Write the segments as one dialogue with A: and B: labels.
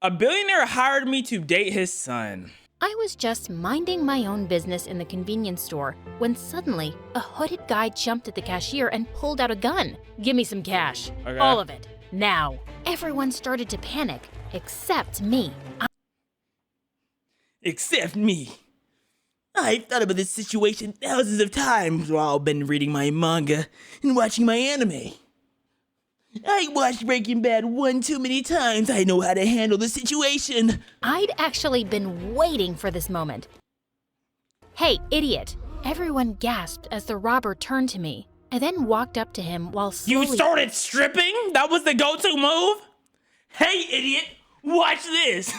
A: A billionaire hired me to date his son.
B: I was just minding my own business in the convenience store when suddenly a hooded guy jumped at the cashier and pulled out a gun. Give me some cash.
A: Okay.
B: All of it. Now. Everyone started to panic, except me.
A: Except me. I've thought about this situation thousands of times while I've been reading my manga and watching my anime. I watched Breaking Bad one too many times. I know how to handle the situation.
B: I'd actually been waiting for this moment. Hey, idiot. Everyone gasped as the robber turned to me. I then walked up to him while slowly—
A: You started stripping? That was the go-to move? Hey, idiot, watch this.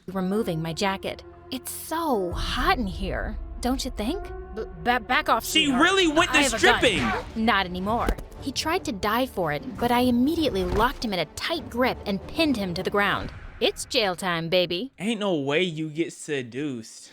B: removing my jacket. It's so hot in here, don't you think? Back off,
A: She
B: sweetheart.
A: really went to stripping.
B: Not anymore. He tried to die for it, but I immediately locked him in a tight grip and pinned him to the ground. It's jail time, baby.
A: Ain't no way you get seduced.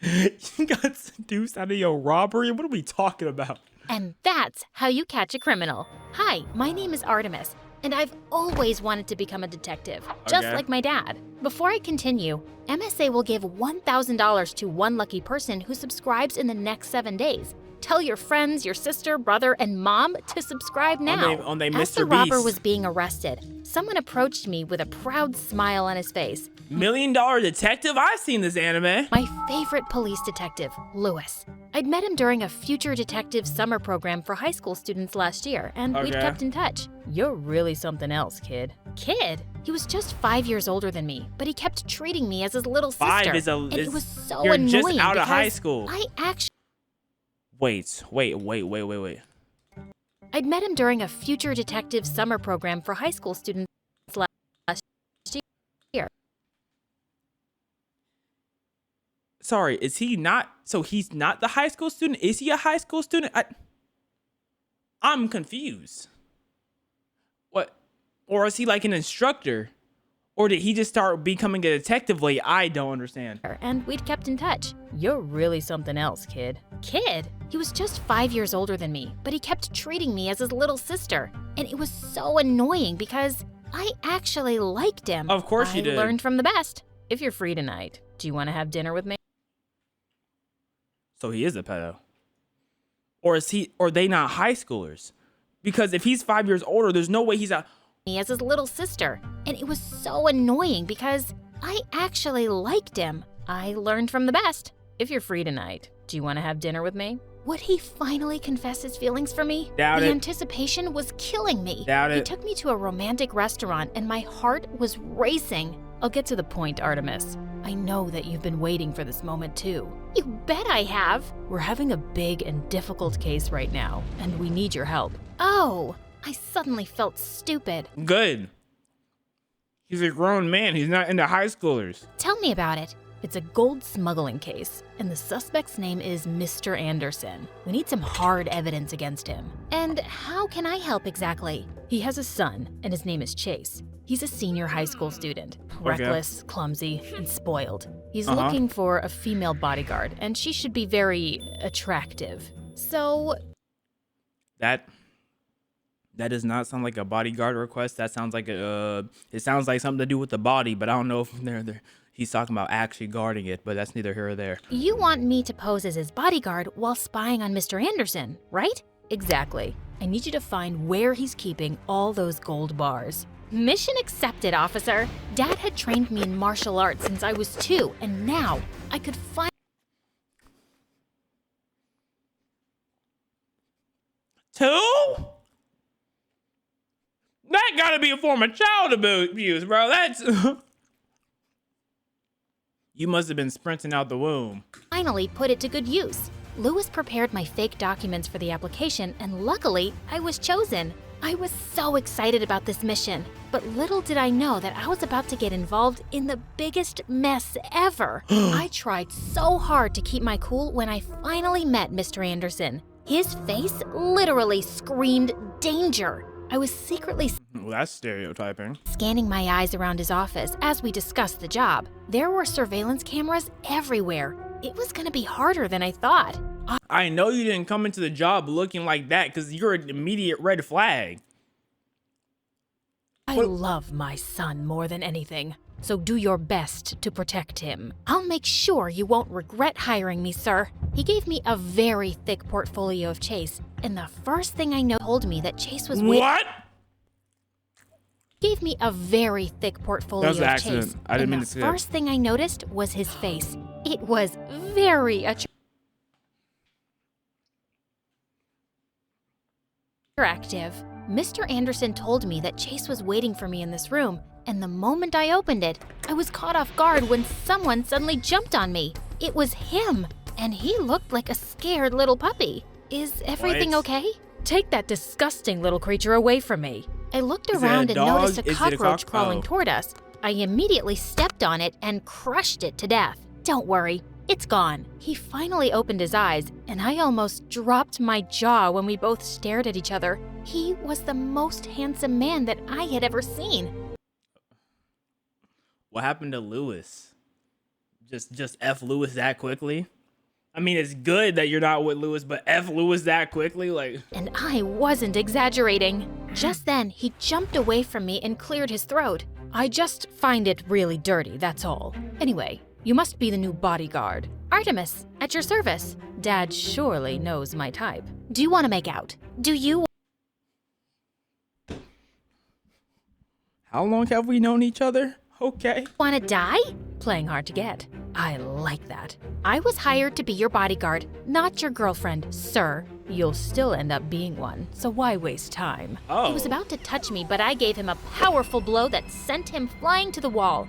A: You got seduced out of your robbery? What are we talking about?
B: And that's how you catch a criminal. Hi, my name is Artemis, and I've always wanted to become a detective, just
A: Okay.
B: like my dad. Before I continue, MSA will give $1,000 to one lucky person who subscribes in the next 7 days. Tell your friends, your sister, brother, and mom to subscribe now.
A: On they
B: As
A: Mr.
B: the robber
A: Beast.
B: was being arrested, someone approached me with a proud smile on his face.
A: $1 Million Detective? I've seen this anime.
B: My favorite police detective, Lewis. I'd met him during a Future Detective summer program for high school students last year, and we'd
A: Okay.
B: kept in touch. You're really something else, kid. Kid? He was just 5 years older than me, but he kept treating me as his little sister.
A: Five is a.
B: and it was so
A: You're
B: annoying
A: just out of high
B: because
A: school.
B: I actually
A: Wait.
B: I'd met him during a Future Detective summer program for high school students last year.
A: Sorry, is he not? So he's not the high school student? Is he a high school student? I'm confused. What? Or is he like an instructor? Or did he just start becoming a detective late? I don't understand.
B: And we'd kept in touch. You're really something else, kid. Kid? He was just 5 years older than me, but he kept treating me as his little sister. And it was so annoying because I actually liked him.
A: Of course you did.
B: I learned from the best. If you're free tonight, do you want to have dinner with me?
A: So he is a pedo. Or is he? Or they not high schoolers? Because if he's 5 years older, there's no way he's a.
B: Me as his little sister. And it was so annoying because I actually liked him. I learned from the best. If you're free tonight, do you want to have dinner with me? Would he finally confess his feelings for me?
A: Doubt
B: The
A: it.
B: anticipation was killing me.
A: Doubt
B: He
A: it.
B: took me to a romantic restaurant and my heart was racing. I'll get to the point, Artemis. I know that you've been waiting for this moment too. You bet I have. We're having a big and difficult case right now, and we need your help. Oh, I suddenly felt stupid.
A: Good. He's a grown man. He's not into high schoolers.
B: Tell me about it. It's a gold smuggling case, and the suspect's name is Mr. Anderson. We need some hard evidence against him. And how can I help exactly? He has a son, and his name is Chase. He's a senior high school student. Reckless, clumsy, and spoiled. He's looking for a female bodyguard, and she should be very attractive. So,
A: That does not sound like a bodyguard request. That sounds like it sounds like something to do with the body, but I don't know if he's talking about actually guarding it, but that's neither here or there.
B: you want me to pose as his bodyguard while spying on Mr. Anderson, right? Exactly. I need you to find where he's keeping all those gold bars. Mission accepted, officer. Dad had trained me in martial arts since I was 2, and now I could find—
A: 2? That gotta be a form of child abuse, bro. That's You must have been sprinting out the womb.
B: finally put it to good use. Lewis prepared my fake documents for the application, and luckily, I was chosen. I was so excited about this mission, but little did I know that I was about to get involved in the biggest mess ever. I tried so hard to keep my cool when I finally met Mr. Anderson. His face literally screamed danger. I was secretly
A: Well, that's stereotyping.
B: scanning my eyes around his office as we discussed the job. There were surveillance cameras everywhere. It was gonna be harder than I thought.
A: I know you didn't come into the job looking like that because you're an immediate red flag.
B: I love my son more than anything, so do your best to protect him. I'll make sure you won't regret hiring me, sir. He gave me a very thick portfolio of Chase, and the first thing I know told me that Chase was
A: What?
B: Gave me a very thick portfolio
A: That was an
B: of
A: accident.
B: Chase.
A: I didn't mean
B: and
A: to
B: the
A: say that.
B: first thing I noticed was his face. It was very attractive. Mr. Anderson told me that Chase was waiting for me in this room, and the moment I opened it, I was caught off guard when someone suddenly jumped on me. It was him, and he looked like a scared little puppy. Is everything
A: What?
B: okay? Take that disgusting little creature away from me. I looked
A: Is it a
B: around and
A: dog?
B: noticed a
A: Is it a
B: cockroach
A: cock-
B: crawling
A: oh.
B: toward us. I immediately stepped on it and crushed it to death. Don't worry, it's gone. He finally opened his eyes, and I almost dropped my jaw when we both stared at each other. He was the most handsome man that I had ever seen.
A: What happened to Lewis? Just F Lewis that quickly? I mean, it's good that you're not with Lewis, but F Lewis that quickly? Like,
B: And I wasn't exaggerating. Just then, he jumped away from me and cleared his throat. I just find it really dirty, that's all. Anyway, you must be the new bodyguard. Artemis, at your service. Dad surely knows my type. Do you want to make out? Do you
A: how long have we known each other? Okay.
B: want to die? Playing hard to get. I like that. I was hired to be your bodyguard, not your girlfriend, sir. You'll still end up being one, so why waste time?
A: Oh.
B: He was about to touch me, but I gave him a powerful blow that sent him flying to the wall.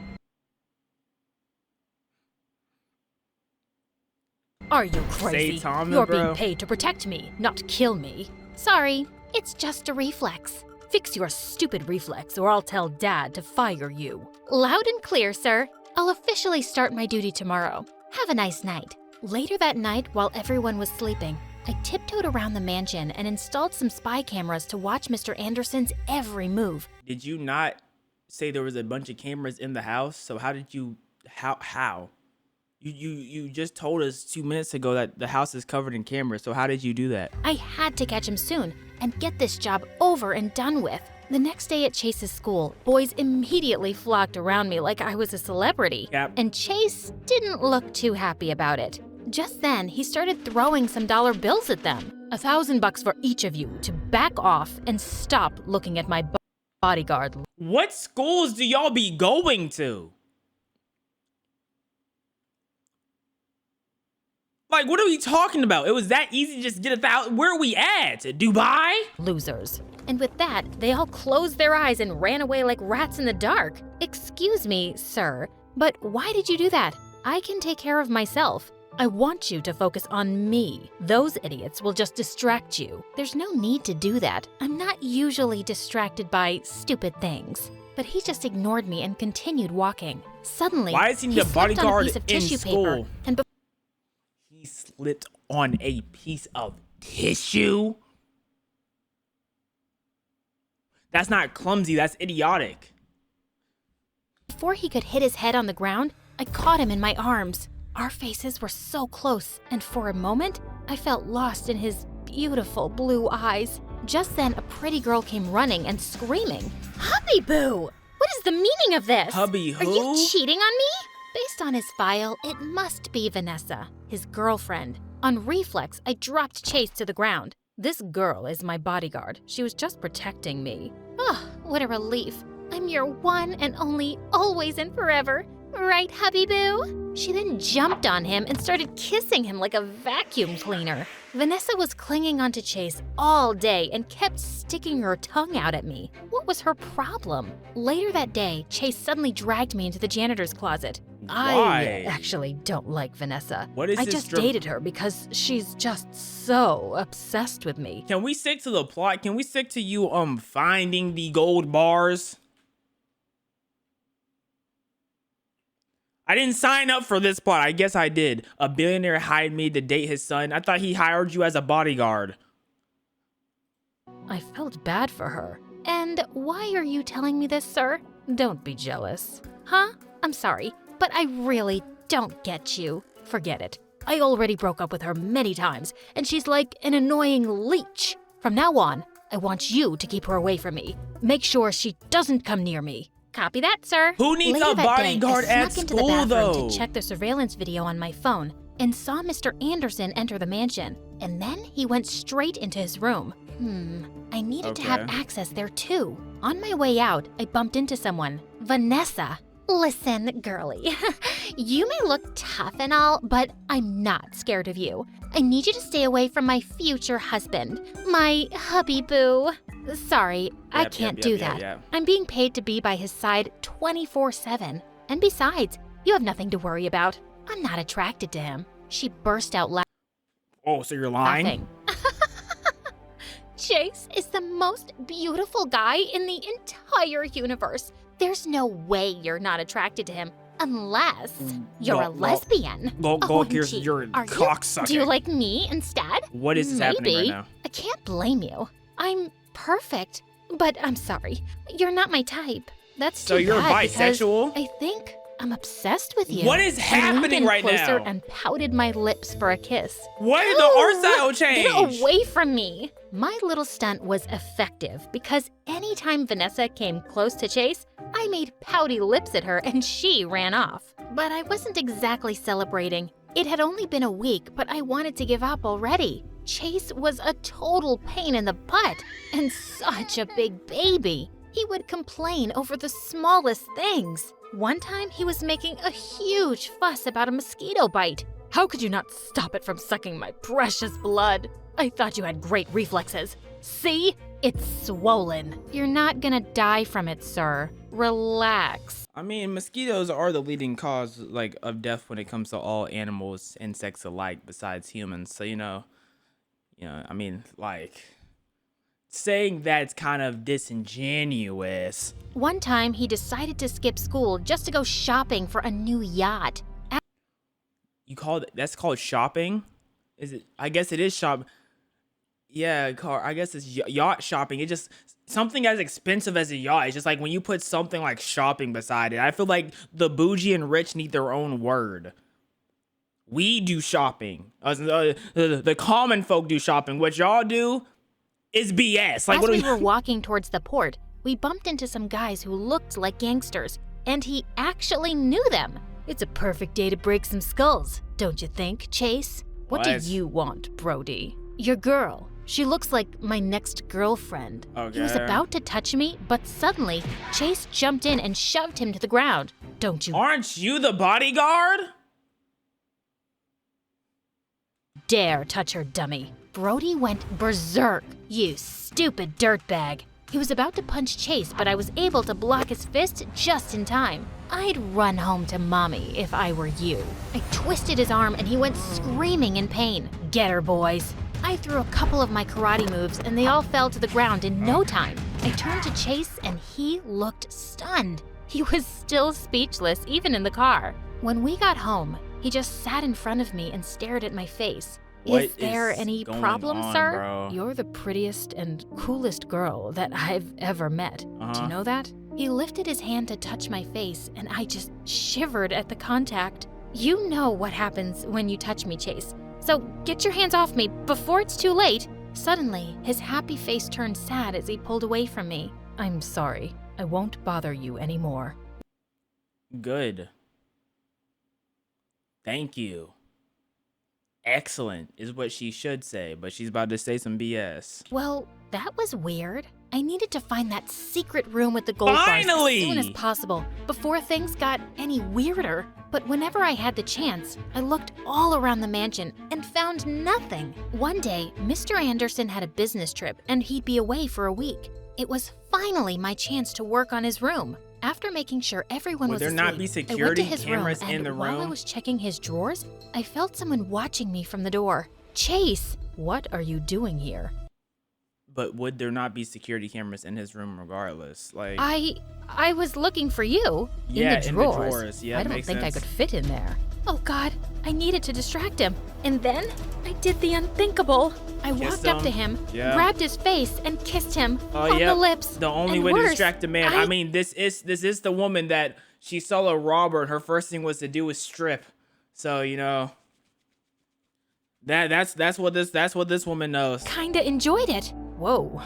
B: Are you crazy?
A: Tommy,
B: You're
A: bro.
B: being paid to protect me, not kill me. Sorry, it's just a reflex. Fix your stupid reflex or I'll tell Dad to fire you. Loud and clear, sir. I'll officially start my duty tomorrow. Have a nice night. Later that night, while everyone was sleeping, I tiptoed around the mansion and installed some spy cameras to watch Mr. Anderson's every move.
A: Did you not say there was a bunch of cameras in the house? So how did you, how? You just told us 2 minutes ago that the house is covered in cameras. So how did you do that?
B: I had to catch him soon and get this job over and done with. The next day at Chase's school, boys immediately flocked around me like I was a celebrity.
A: Yep.
B: And Chase didn't look too happy about it. Just then, he started throwing some dollar bills at them. $1,000 for each of you to back off and stop looking at my bodyguard.
A: What schools do y'all be going to? Like, what are we talking about? It was that easy to just get 1,000. Where are we at? Dubai?
B: Losers. And with that, they all closed their eyes and ran away like rats in the dark. Excuse me, sir, but why did you do that? I can take care of myself. I want you to focus on me. Those idiots will just distract you. There's no need to do that. I'm not usually distracted by stupid things. But he just ignored me and continued walking. Suddenly,
A: Why is he the
B: slipped on a
A: bodyguard
B: piece of
A: in
B: tissue
A: school?
B: paper, and
A: He slipped on a piece of tissue? That's not clumsy, that's idiotic.
B: before he could hit his head on the ground, I caught him in my arms. Our faces were so close, and for a moment, I felt lost in his beautiful blue eyes. Just then, a pretty girl came running and screaming, "Hubby Boo! What is the meaning of this?
A: Hubby
B: Are you
A: who?
B: cheating on me?" Based on his file, it must be Vanessa, his girlfriend. On reflex, I dropped Chase to the ground. This girl is my bodyguard. She was just protecting me. Oh, what a relief. I'm your one and only, always and forever. Right, Hubby Boo? She then jumped on him and started kissing him like a vacuum cleaner. Vanessa was clinging onto Chase all day and kept sticking her tongue out at me. What was her problem? Later that day, Chase suddenly dragged me into the janitor's closet. I
A: Why?
B: actually don't like Vanessa.
A: What is
B: I
A: this
B: just
A: dra-
B: dated her because she's just so obsessed with me.
A: Can we stick to the plot? Can we stick to you finding the gold bars? I didn't sign up for this plot. I guess I did. A billionaire hired me to date his son. I thought he hired you as a bodyguard.
B: I felt bad for her. And why are you telling me this, sir? Don't be jealous. Huh? I'm sorry, but I really don't get you. Forget it. I already broke up with her many times, and she's like an annoying leech. From now on, I want you to keep her away from me. Make sure she doesn't come near me. Copy that, sir.
A: Who needs
B: Later
A: a
B: that
A: bodyguard
B: day, I
A: at
B: snuck into the
A: school,
B: bathroom
A: though?
B: to check the surveillance video on my phone and saw Mr. Anderson enter the mansion. And then he went straight into his room. I needed to have
A: Okay.
B: access there too. On my way out, I bumped into someone, Vanessa. Listen, girlie, you may look tough and all, but I'm not scared of you. I need you to stay away from my future husband, my hubby boo. Sorry, I can't do that.
A: Yep.
B: I'm being paid to be by his side 24/7. And besides, you have nothing to worry about. I'm not attracted to him. She burst out
A: Oh, so you're lying?
B: laughing. Chase is the most beautiful guy in the entire universe. There's no way you're not attracted to him unless you're a lesbian.
A: Go
B: OMG,
A: you're
B: are
A: cocksucker.
B: Do you like me instead?
A: What is happening right now?
B: I can't blame you. I'm perfect, but I'm sorry. You're not my type. That's
A: So
B: too
A: you're
B: bad because
A: bisexual?
B: I think I'm obsessed with you.
A: What is
B: I
A: happening
B: leaned in
A: right
B: closer
A: now?
B: and pouted my lips for a kiss.
A: Why did the art style change?
B: Get away from me! My little stunt was effective because anytime Vanessa came close to Chase, I made pouty lips at her and she ran off. But I wasn't exactly celebrating. It had only been a week, but I wanted to give up already. Chase was a total pain in the butt and such a big baby. He would complain over the smallest things. One time, he was making a huge fuss about a mosquito bite. How could you not stop it from sucking my precious blood? I thought you had great reflexes. See? It's swollen. You're not gonna die from it, sir. Relax.
A: I mean, mosquitoes are the leading cause of death when it comes to all animals, insects alike, besides humans. So I mean, saying that's kind of disingenuous.
B: One time, he decided to skip school just to go shopping for a new yacht.
A: That's called shopping? Is it? I guess it is shop. Yeah, I guess it's yacht shopping. It just something as expensive as a yacht. It's just like when you put something like shopping beside it. I feel like the bougie and rich need their own word. We do shopping. The common folk do shopping. What y'all do is BS.
B: As we were walking towards the port, we bumped into some guys who looked like gangsters, and he actually knew them. It's a perfect day to break some skulls, don't you think, Chase? What do you want, Brody? Your girl. She looks like my next girlfriend.
A: Okay.
B: He was about to touch me, but suddenly, Chase jumped in and shoved him to the ground. Don't you
A: Aren't you the bodyguard?
B: dare touch her, dummy. Brody went berserk. You stupid dirtbag. He was about to punch Chase, but I was able to block his fist just in time. I'd run home to mommy if I were you. I twisted his arm and he went screaming in pain. Get her, boys. I threw a couple of my karate moves and they all fell to the ground in no time. I turned to Chase and he looked stunned. He was still speechless, even in the car. When we got home, he just sat in front of me and stared at my face. Is there any problem, sir?
A: Bro?
B: You're the prettiest and coolest girl that I've ever met. Do you know that? He lifted his hand to touch my face, and I just shivered at the contact. You know what happens when you touch me, Chase. So get your hands off me before it's too late. Suddenly, his happy face turned sad as he pulled away from me. I'm sorry. I won't bother you anymore.
A: Good. Thank you. Excellent is what she should say, but she's about to say some BS.
B: Well, that was weird. I needed to find that secret room with the gold bars
A: Finally!
B: as soon as possible, before things got any weirder. But whenever I had the chance, I looked all around the mansion and found nothing. One day, Mr. Anderson had a business trip and he'd be away for a week. It was finally my chance to work on his room. After making sure everyone was
A: Would there
B: asleep,
A: not be
B: I went
A: security
B: to his
A: cameras
B: room,
A: in
B: and
A: the
B: while I
A: room?
B: was checking his drawers, I felt someone watching me from the door. Chase, what are you doing here?
A: But would there not be security cameras in his room regardless?
B: I was looking for you
A: Yeah,
B: in the drawers.
A: Yeah,
B: I don't
A: makes
B: think
A: sense.
B: I could fit in there. Oh God, I needed to distract him. And then I did the unthinkable. I walked up to him, grabbed his face, and kissed him on the lips.
A: The only
B: And
A: way to
B: worse,
A: distract a man. I mean, this is the woman that she saw a robber, and her first thing was to do was strip. So that's what this woman knows.
B: Kinda enjoyed it. Whoa,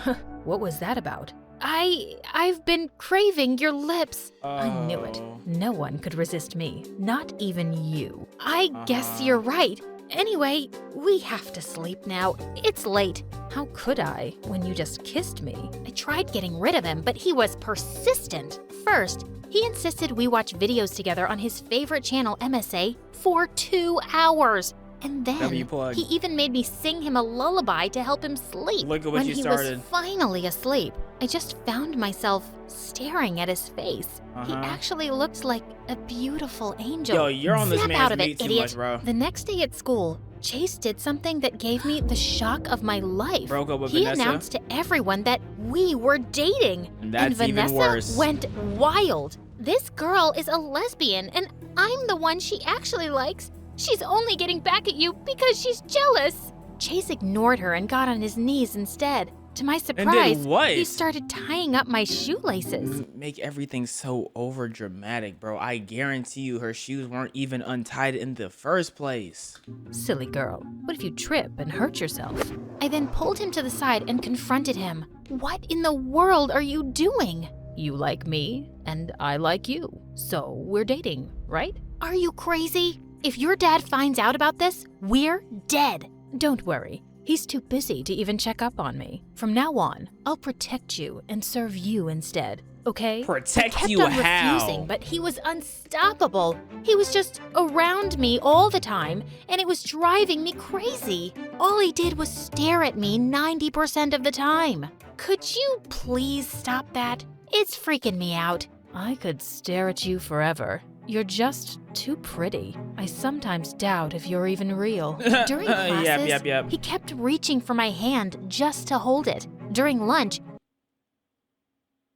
B: What was that about? I've been craving your lips. I knew it. No one could resist me, not even you. I guess you're right. Anyway, we have to sleep now. It's late. How could I when you just kissed me? I tried getting rid of him, but he was persistent. First, he insisted we watch videos together on his favorite channel, MSA, for 2 hours. And then he even made me sing him a lullaby to help him sleep.
A: Look at what
B: when
A: you
B: he
A: started.
B: was finally asleep, I just found myself staring at his face. He actually looked like a beautiful angel.
A: Yo, you're on this
B: Snap
A: man's
B: out of
A: meat
B: it,
A: too
B: idiot.
A: much, bro.
B: The next day at school, Chase did something that gave me the shock of my life.
A: Broke up with
B: He
A: Vanessa?
B: announced to everyone that we were dating.
A: That's
B: and
A: even
B: Vanessa
A: worse.
B: went wild. This girl is a lesbian, and I'm the one she actually likes. She's only getting back at you because she's jealous. Chase ignored her and got on his knees instead. To my surprise,
A: what?
B: he started tying up my shoelaces.
A: Make everything so over dramatic, bro. I guarantee you her shoes weren't even untied in the first place.
B: Silly girl, what if you trip and hurt yourself? I then pulled him to the side and confronted him. What in the world are you doing? You like me, and I like you. So we're dating, right? Are you crazy? If your dad finds out about this, we're dead. Don't worry. He's too busy to even check up on me. From now on, I'll protect you and serve you instead, okay?
A: Protect you
B: I kept on
A: how?
B: refusing, but he was unstoppable. He was just around me all the time, and it was driving me crazy. All he did was stare at me 90% of the time. Could you please stop that? It's freaking me out. I could stare at you forever. You're just too pretty. I sometimes doubt if you're even real. During classes,
A: Yep.
B: he kept reaching for my hand just to hold it. During lunch,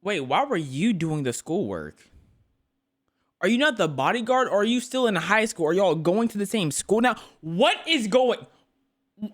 A: Wait, why were you doing the schoolwork? Are you not the bodyguard, or are you still in high school? Are y'all going to the same school now? What is going?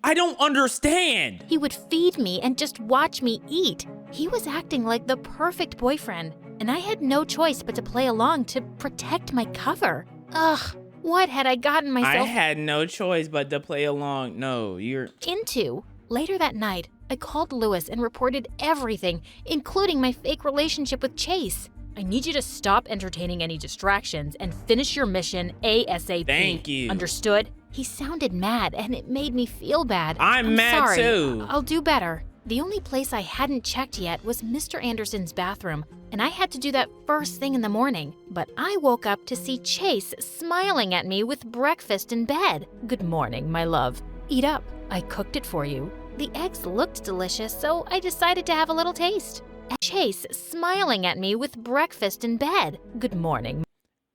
A: I don't understand.
B: he would feed me and just watch me eat. He was acting like the perfect boyfriend, and I had no choice but to play along to protect my cover. Ugh, what had I gotten
A: I
B: myself
A: had no choice but to play along. No, you're...
B: into? Later that night, I called Lewis and reported everything, including my fake relationship with Chase. I need you to stop entertaining any distractions and finish your mission ASAP.
A: Thank you.
B: Understood? He sounded mad, and it made me feel bad.
A: I'm mad
B: sorry.
A: too.
B: I'll do better. The only place I hadn't checked yet was Mr. Anderson's bathroom, and I had to do that first thing in the morning. But I woke up to see Chase smiling at me with breakfast in bed. Good morning, my love. Eat up. I cooked it for you. The eggs looked delicious, so I decided to have a little taste. Chase smiling at me with breakfast in bed. Good morning.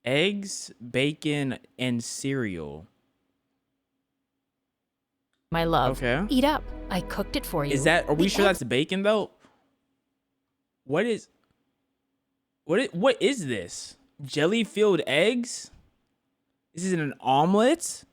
A: Eggs, bacon, and cereal.
B: My love.
A: Okay.
B: Eat up. I cooked it for you.
A: Is that? Are we
B: The
A: sure
B: eggs-
A: that's bacon though? What is this? Jelly-filled eggs? This is an omelet?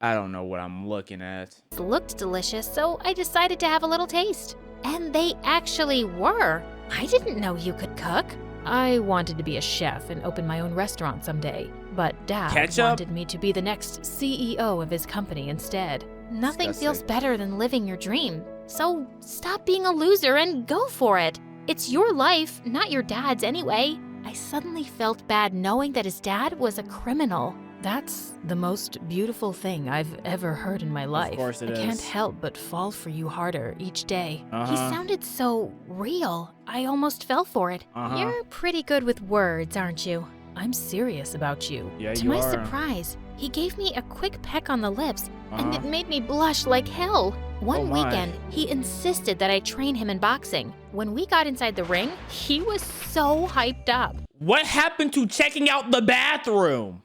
A: I don't know what I'm looking at.
B: looked delicious, so I decided to have a little taste. And they actually were. I didn't know you could cook. I wanted to be a chef and open my own restaurant someday, but Dad
A: Ketchup?
B: wanted me to be the next CEO of his company instead. Nothing
A: Disgusting.
B: feels better than living your dream. So stop being a loser and go for it. It's your life, not your dad's anyway. I suddenly felt bad knowing that his dad was a criminal. That's the most beautiful thing I've ever heard in my life.
A: course it
B: I can't
A: is.
B: help but fall for you harder each day. He
A: Uh-huh.
B: sounded so real. I almost fell for it.
A: Uh-huh.
B: You're pretty good with words, aren't you? I'm serious about you.
A: Yeah,
B: To
A: you
B: my
A: are.
B: surprise, he gave me a quick peck on the lips, and
A: Uh-huh.
B: it made me blush like hell. One
A: Oh my.
B: weekend, he insisted that I train him in boxing. When we got inside the ring, he was so hyped up.
A: What happened to checking out the bathroom?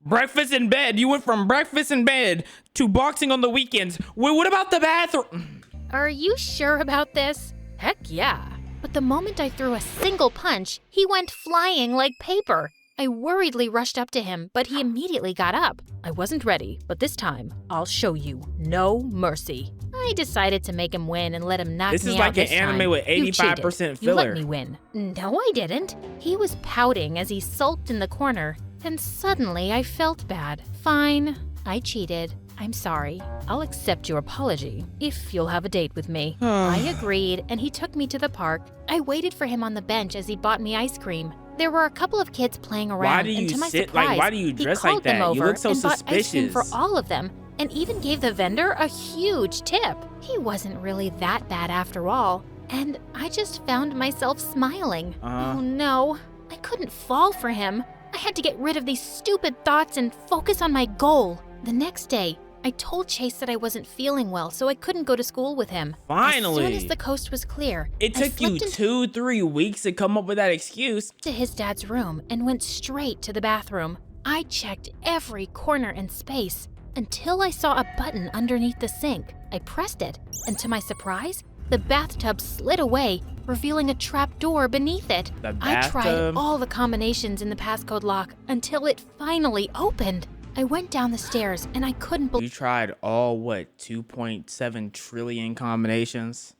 A: Breakfast in bed. You went from breakfast in bed to boxing on the weekends. Wait, what about the bathroom?
B: Are you sure about this? Heck yeah. But the moment I threw a single punch, he went flying like paper. I worriedly rushed up to him, but he immediately got up. I wasn't ready, but this time, I'll show you no mercy. I decided to make him win and let him knock
A: This
B: me
A: is
B: out
A: like an
B: this time.
A: anime with
B: You
A: 85%
B: cheated. You let
A: filler.
B: me win. No, I didn't. He was pouting as he sulked in the corner. Then suddenly I felt bad. Fine, I cheated. I'm sorry. I'll accept your apology if you'll have a date with me. I agreed, and he took me to the park. I waited for him on the bench as he bought me ice cream. There were a couple of kids playing around,
A: Why do you
B: and to my
A: sit
B: surprise,
A: like? Why do you
B: he
A: dress
B: called
A: like
B: them
A: that? You
B: over
A: look so
B: and bought ice cream
A: suspicious.
B: for all of them, and even gave the vendor a huge tip. He wasn't really that bad after all, and I just found myself smiling. Oh no, I couldn't fall for him. I had to get rid of these stupid thoughts and focus on my goal. The next day, I told Chase that I wasn't feeling well, so I couldn't go to school with him.
A: Finally.
B: As soon as the coast was clear,
A: It
B: I
A: took you
B: slipped
A: 2-3 weeks to come up with that excuse.
B: into his dad's room and went straight to the bathroom. I checked every corner and space until I saw a button underneath the sink. I pressed it, and to my surprise, the bathtub slid away, revealing a trap door beneath it.
A: The
B: I tried
A: bathtub?
B: all the combinations in the passcode lock until it finally opened. I went down the stairs and I couldn't believe
A: You tried all, what, 2.7 trillion combinations?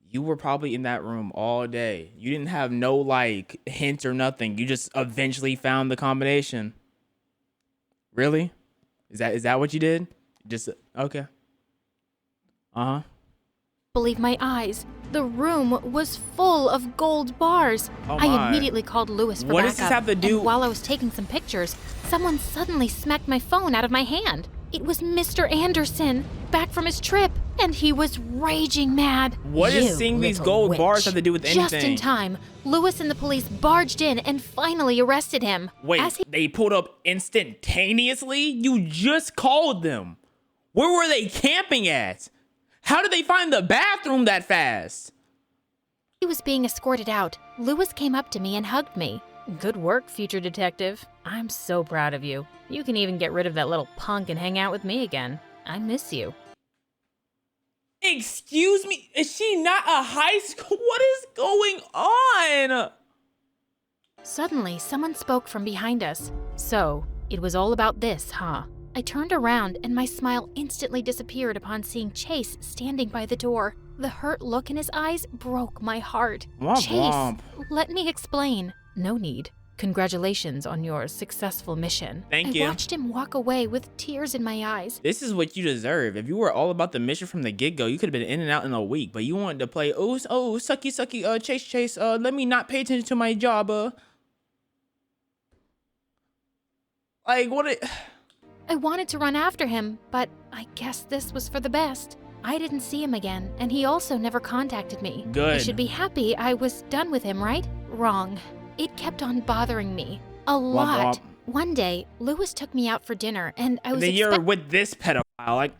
A: You were probably in that room all day. You didn't have no, like, hint or nothing. You just eventually found the combination. Really? Is that what you did? Just, okay. Uh-huh.
B: my eyes. The room was full of gold bars.
A: Oh
B: I
A: my.
B: immediately called Lewis for
A: What
B: backup.
A: does this have to do-
B: And while I was taking some pictures, someone suddenly smacked my phone out of my hand. It was Mr. Anderson, back from his trip, and he was raging mad.
A: What does
B: You
A: seeing these
B: little
A: gold bars
B: witch.
A: have to do with
B: Just in
A: anything?
B: time, Lewis and the police barged in and finally arrested him.
A: Wait,
B: As he
A: they pulled up instantaneously? You just called them. Where were they camping at? How did they find the bathroom that fast?
B: was being escorted out, Lewis came up to me and hugged me. Good work, future detective. I'm so proud of you. You can even get rid of that little punk and hang out with me again. I miss you.
A: Excuse me? Is she not a high school? What is going on?
B: Suddenly, someone spoke from behind us. So, it was all about this, huh? I turned around and my smile instantly disappeared upon seeing Chase standing by the door. The hurt look in his eyes broke my heart.
A: Womp
B: Chase,
A: womp.
B: let me explain. No need. Congratulations on your successful mission.
A: Thank you.
B: I watched him walk away with tears in my eyes.
A: This is what you deserve. If you were all about the mission from the get-go, you could have been in and out in a week. But you wanted to play, sucky, chase, let me not pay attention to my job, Like, what it...
B: I wanted to run after him, but I guess this was for the best. I didn't see him again, and he also never contacted me.
A: Good.
B: I should be happy I was done with him, right? Wrong. It kept on bothering me. A lot.
A: womp.
B: One day, Lewis took me out for dinner, and I was
A: Then you're with this pedophile, like...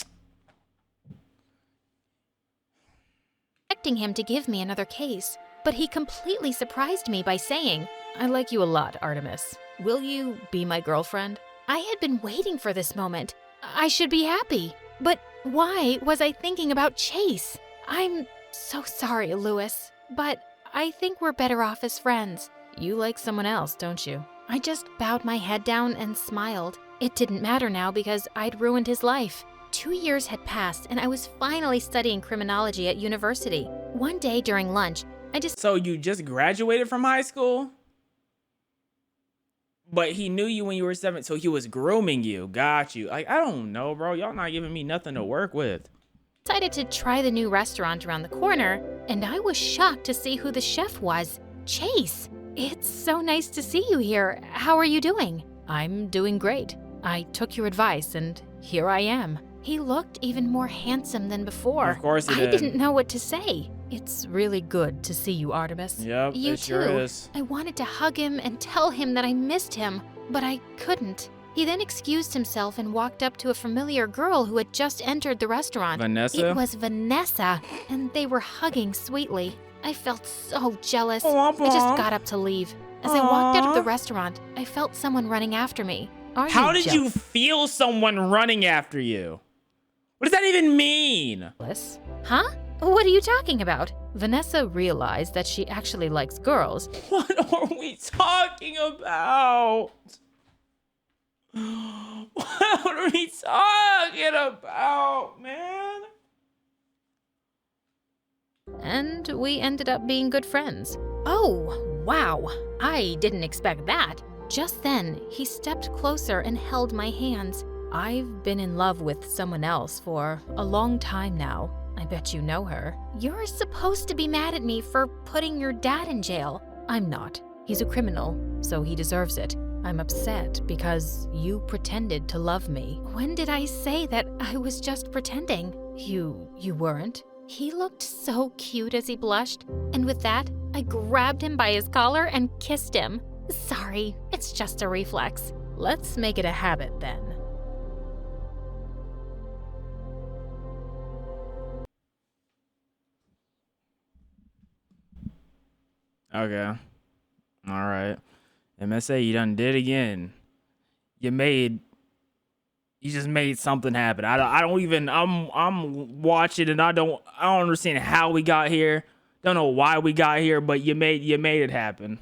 B: expecting him to give me another case. But he completely surprised me by saying, I like you a lot, Artemis. Will you be my girlfriend? I had been waiting for this moment. I should be happy. But why was I thinking about Chase? I'm so sorry, Lewis, but I think we're better off as friends. You like someone else, don't you? I just bowed my head down and smiled. It didn't matter now because I'd ruined his life. 2 years had passed and I was finally studying criminology at university. One day during lunch,
A: So you just graduated from high school? But he knew you when you were 7, so he was grooming you. Got you. Like, I don't know, bro. Y'all not giving me nothing to work with.
B: decided to try the new restaurant around the corner, and I was shocked to see who the chef was. Chase, it's so nice to see you here. How are you doing? I'm doing great. I took your advice, and here I am. He looked even more handsome than before.
A: Of course he
B: I
A: did.
B: didn't know what to say. It's really good to see you, Artemis.
A: Yep,
B: You
A: it sure
B: too.
A: is.
B: I wanted to hug him and tell him that I missed him, but I couldn't. He then excused himself and walked up to a familiar girl who had just entered the restaurant.
A: Vanessa?
B: It was Vanessa, and they were hugging sweetly. I felt so jealous.
A: Womp
B: I just
A: womp.
B: got up to leave. As I walked out of the
A: Aw.
B: restaurant, I felt someone running after me. Are
A: How
B: you
A: did you feel someone running after you? What does that even mean?
B: jealous? Huh? What are you talking about? Vanessa realized that she actually likes girls.
A: What are we talking about? What are we talking about, man?
B: And we ended up being good friends. Oh, wow. I didn't expect that. Just then, he stepped closer and held my hands. I've been in love with someone else for a long time now. I bet you know her. You're supposed to be mad at me for putting your dad in jail. I'm not. He's a criminal, so he deserves it. I'm upset because you pretended to love me. When did I say that I was just pretending? You weren't. He looked so cute as he blushed, and with that, I grabbed him by his collar and kissed him. Sorry, it's just a reflex. Let's make it a habit then.
A: Okay. All right. MSA, you done did again. You just made something happen. I don't even I'm watching and I don't understand how we got here. Don't know why we got here, but you made it happen.